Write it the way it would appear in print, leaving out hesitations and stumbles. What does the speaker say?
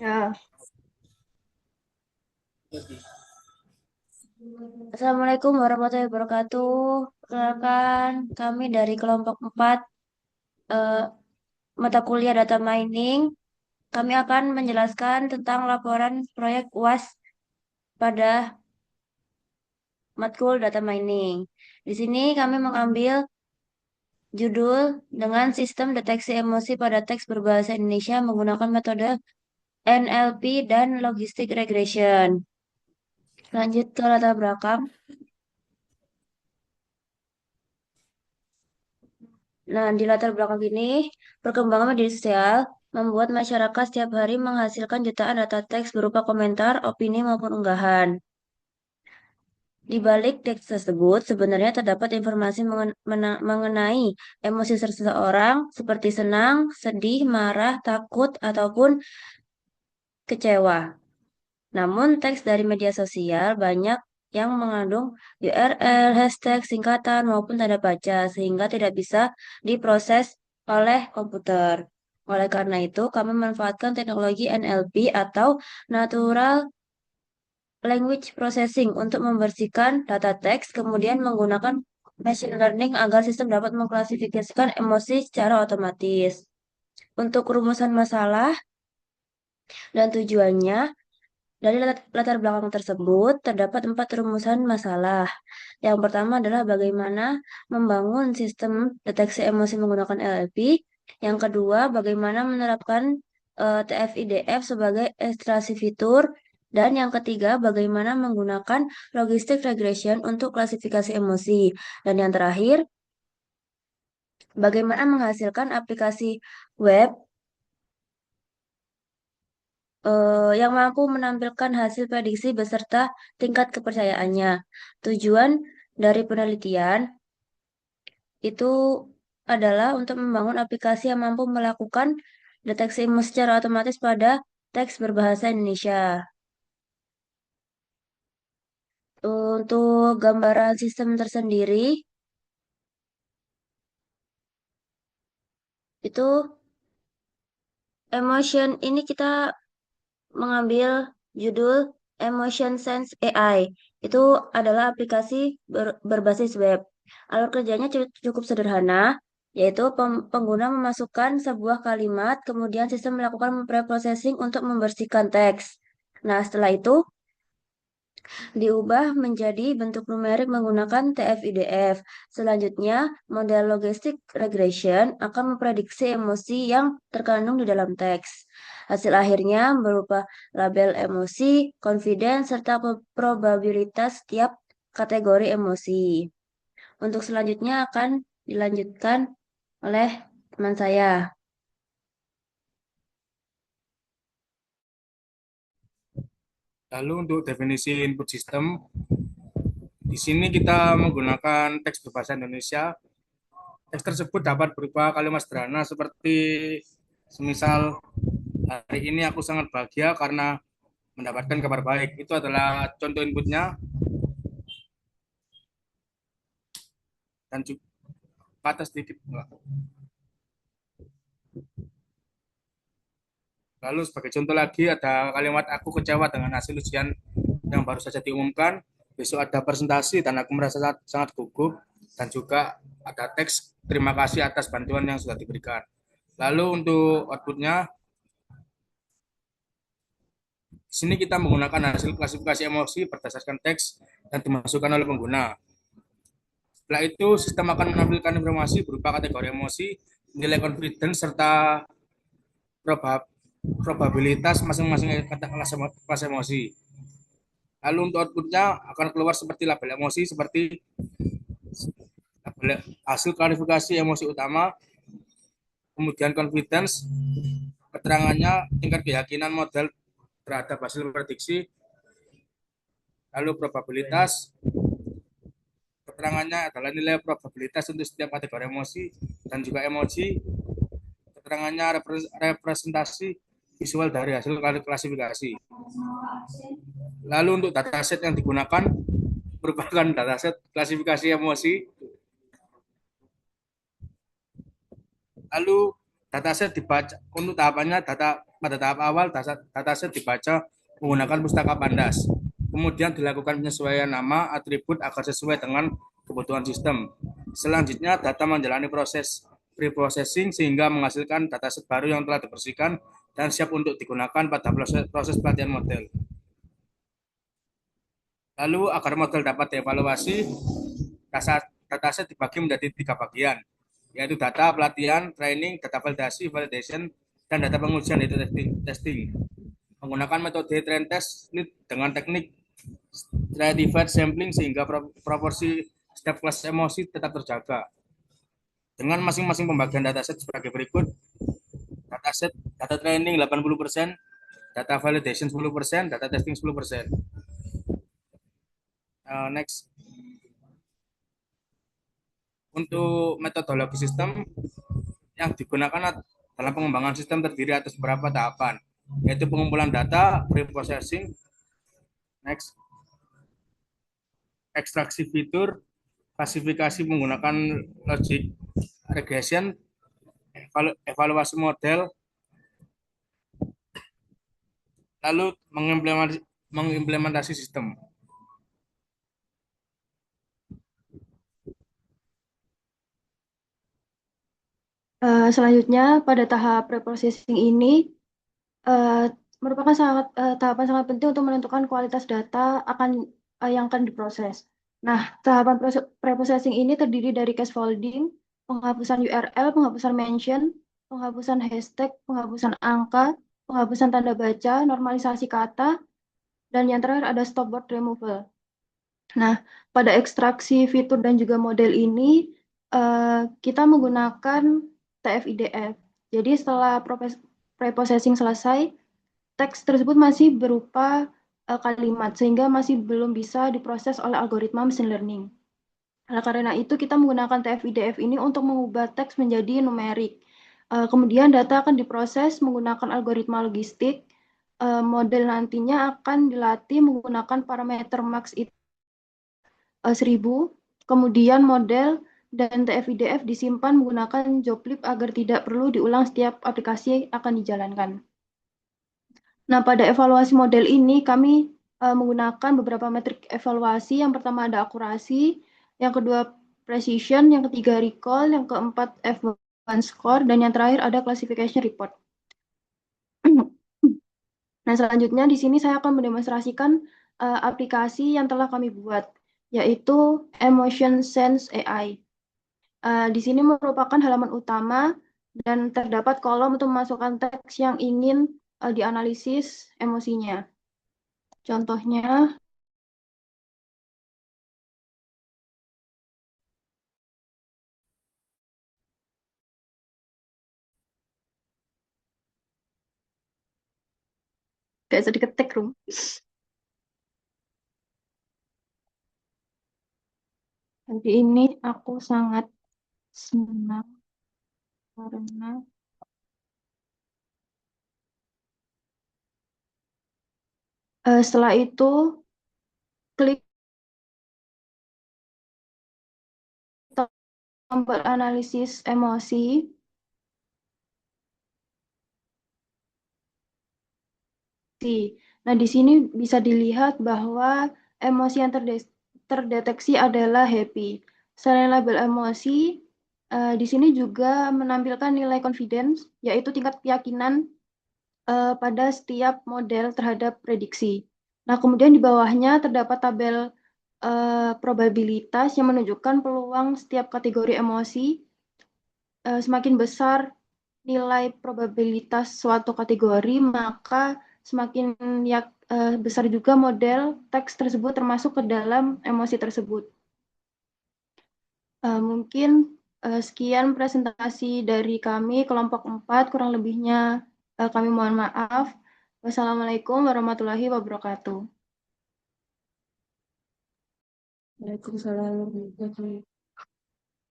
Ya, Assalamualaikum warahmatullahi wabarakatuh. Perkenalkan, kami dari kelompok 4 eh, mata kuliah data mining. Kami akan menjelaskan tentang laporan proyek UAS pada matkul data mining. Di sini kami mengambil judul dengan sistem deteksi emosi pada teks berbahasa Indonesia menggunakan metode NLP dan logistic regression. Lanjut ke latar belakang. Nah, di latar belakang ini, perkembangan media sosial membuat masyarakat setiap hari menghasilkan jutaan data teks berupa komentar, opini, maupun unggahan. Di balik teks tersebut, sebenarnya terdapat informasi mengenai emosi seseorang seperti senang, sedih, marah, takut, ataupun kecewa. Namun, teks dari media sosial banyak yang mengandung URL, hashtag, singkatan, maupun tanda baca, sehingga tidak bisa diproses oleh komputer. Oleh karena itu, kami memanfaatkan teknologi NLP atau Natural Language Processing untuk membersihkan data teks, kemudian menggunakan machine learning agar sistem dapat mengklasifikasikan emosi secara otomatis. Untuk rumusan masalah dan tujuannya, dari latar belakang tersebut, terdapat 4 rumusan masalah. Yang pertama adalah bagaimana membangun sistem deteksi emosi menggunakan NLP. Yang kedua, bagaimana menerapkan TF-IDF sebagai ekstraksi fitur. Dan yang ketiga, bagaimana menggunakan logistic regression untuk klasifikasi emosi. Dan yang terakhir, bagaimana menghasilkan aplikasi web yang mampu menampilkan hasil prediksi beserta tingkat kepercayaannya. Tujuan dari penelitian itu adalah untuk membangun aplikasi yang mampu melakukan deteksi emosi secara otomatis pada teks berbahasa Indonesia. Untuk gambaran sistem tersendiri, itu emotion ini kita mengambil judul Emotion Sense AI. Itu adalah aplikasi berbasis web. Alur kerjanya cukup sederhana, yaitu pengguna memasukkan sebuah kalimat, kemudian sistem melakukan preprocessing untuk membersihkan teks. Nah, setelah itu diubah menjadi bentuk numerik menggunakan TF-IDF. Selanjutnya, model logistic regression akan memprediksi emosi yang terkandung di dalam teks. Hasil akhirnya berupa label emosi, confidence, serta probabilitas setiap kategori emosi. Untuk selanjutnya akan dilanjutkan oleh teman saya. Lalu untuk definisi input system, di sini kita menggunakan teks berbahasa Indonesia. Teks tersebut dapat berupa kalimat sederhana seperti semisal hari ini aku sangat bahagia karena mendapatkan kabar baik. Itu adalah contoh inputnya dan juga kata sedikit. Lalu sebagai contoh lagi ada kalimat aku kecewa dengan hasil ujian yang baru saja diumumkan. Besok ada presentasi dan aku merasa sangat gugup dan juga ada teks terima kasih atas bantuan yang sudah diberikan. Lalu untuk outputnya, di sini kita menggunakan hasil klasifikasi emosi berdasarkan teks dan dimasukkan oleh pengguna. Setelah itu, sistem akan menampilkan informasi berupa kategori emosi, nilai confidence, serta probabilitas masing-masing kelas emosi. Lalu untuk outputnya akan keluar seperti label emosi, seperti label hasil klarifikasi emosi utama, kemudian confidence, keterangannya tingkat keyakinan model terhadap hasil prediksi, lalu probabilitas, keterangannya adalah nilai probabilitas untuk setiap kategori emosi dan juga emoji, keterangannya representasi visual dari hasil klasifikasi. Lalu untuk dataset yang digunakan merupakan dataset klasifikasi emosi. Lalu dataset dibaca untuk tahapannya data pada tahap awal dataset dibaca menggunakan pustaka pandas. Kemudian dilakukan penyesuaian nama atribut agar sesuai dengan kebutuhan sistem. Selanjutnya data menjalani proses preprocessing sehingga menghasilkan dataset baru yang telah dibersihkan dan siap untuk digunakan pada proses pelatihan model. Lalu agar model dapat dievaluasi, dataset dibagi menjadi 3 bagian, yaitu data pelatihan, training, data validasi, validation, dan data pengujian yaitu testing. Menggunakan metode train test lead dengan teknik stratified sampling sehingga proporsi setiap kelas emosi tetap terjaga. Dengan masing-masing pembagian dataset sebagai berikut: dataset data training 80%, data validation 10%, data testing 10%. Next, untuk metodologi sistem yang digunakan dalam pengembangan sistem terdiri atas beberapa tahapan, yaitu pengumpulan data, preprocessing, next, ekstraksi fitur, klasifikasi menggunakan logic regression, evaluasi model, lalu mengimplementasi sistem. Selanjutnya, pada tahap preprocessing ini merupakan tahapan sangat penting untuk menentukan kualitas data yang akan diproses. Nah, tahapan preprocessing ini terdiri dari case folding, penghapusan URL, penghapusan mention, penghapusan hashtag, penghapusan angka, penghapusan tanda baca, normalisasi kata, dan yang terakhir ada stopword removal. Nah, pada ekstraksi fitur dan juga model ini, kita menggunakan TF-IDF. Jadi setelah preprocessing selesai, teks tersebut masih berupa kalimat, sehingga masih belum bisa diproses oleh algoritma machine learning. Nah, karena itu kita menggunakan TF-IDF ini untuk mengubah teks menjadi numerik. Kemudian data akan diproses menggunakan algoritma logistik. Model nantinya akan dilatih menggunakan parameter max itu 1000, kemudian model dan TF-IDF disimpan menggunakan joblib agar tidak perlu diulang setiap aplikasi akan dijalankan. Nah, pada evaluasi model ini kami menggunakan beberapa metrik evaluasi. Yang pertama ada akurasi, yang kedua precision, yang ketiga recall, yang keempat F1 score, dan yang terakhir ada classification report. Nah, selanjutnya di sini saya akan mendemonstrasikan aplikasi yang telah kami buat, yaitu Emotion Sense AI. Di sini merupakan halaman utama dan terdapat kolom untuk memasukkan teks yang ingin dianalisis emosinya. Contohnya, kayak sedikit ketik, Rum. Jadi ini aku sangat senang karena setelah itu klik tombol analisis emosi. Nah, di sini bisa dilihat bahwa emosi yang terdeteksi adalah happy. Selain label emosi, di sini juga menampilkan nilai confidence, yaitu tingkat keyakinan pada setiap model terhadap prediksi. Nah, kemudian di bawahnya terdapat tabel probabilitas yang menunjukkan peluang setiap kategori emosi. Semakin besar nilai probabilitas suatu kategori, maka semakin besar juga model teks tersebut termasuk ke dalam emosi tersebut. Mungkin sekian presentasi dari kami, kelompok 4, kurang lebihnya kami mohon maaf. Wassalamualaikum warahmatullahi wabarakatuh. Waalaikumsalam warahmatullahi wabarakatuh.